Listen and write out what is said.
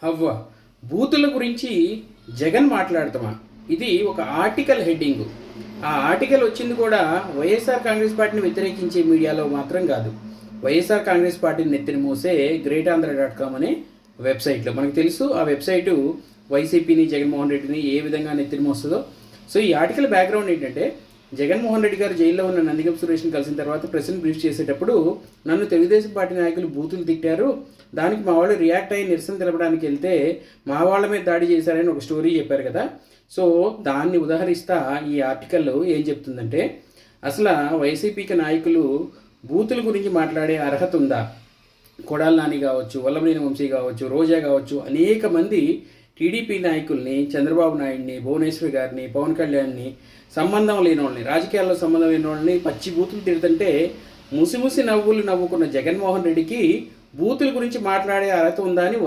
హవ్వ బూతుల గురించి జగన్ మాట్లాడతామా? ఇది ఒక ఆర్టికల్ హెడ్డింగ్. ఆ ఆర్టికల్ వచ్చింది కూడా వైఎస్ఆర్ కాంగ్రెస్ పార్టీని వ్యతిరేకించే మీడియాలో మాత్రం కాదు. వైఎస్ఆర్ కాంగ్రెస్ పార్టీని నెత్తిన మోసే greatanధ్ర.com అనే వెబ్సైట్లో. మనకు తెలుసు ఆ వెబ్సైటు వైసీపీని, జగన్మోహన్ రెడ్డిని ఏ విధంగా నెత్తిన మోస్తుందో. సో ఈ ఆర్టికల్ బ్యాక్గ్రౌండ్ ఏంటంటే, జగన్మోహన్ రెడ్డి గారు జైల్లో ఉన్న నందిగం సురేష్ని కలిసిన తర్వాత ప్రెస్ని బ్రీఫ్ చేసేటప్పుడు నన్ను తెలుగుదేశం పార్టీ నాయకులు బూతులు తిట్టారు, దానికి మా వాళ్ళు రియాక్ట్ అయ్యి నిరసన తెలపడానికి వెళ్తే మా వాళ్ళ మీద దాడి చేశారని ఒక స్టోరీ చెప్పారు కదా. సో దాన్ని ఉదాహరిస్తా ఈ ఆర్టికల్ ఏం చెప్తుందంటే, అసలు వైసీపీకి నాయకులు బూతుల గురించి మాట్లాడే అర్హత ఉందా? కొడాల నాని కావచ్చు, వల్లభనేని వంశీ కావచ్చు, రోజా కావచ్చు, అనేక మంది టీడీపీ నాయకుల్ని, చంద్రబాబు నాయుడిని, భువనేశ్వర్ గారిని, పవన్ కళ్యాణ్ని, సంబంధం లేని వాళ్ళని, రాజకీయాల్లో సంబంధం లేని వాళ్ళని పచ్చి బూతులు తిడుతుంటే ముసి నవ్వులు నవ్వుకున్న జగన్మోహన్ రెడ్డికి బూతుల గురించి మాట్లాడే అర్హత ఉందా అని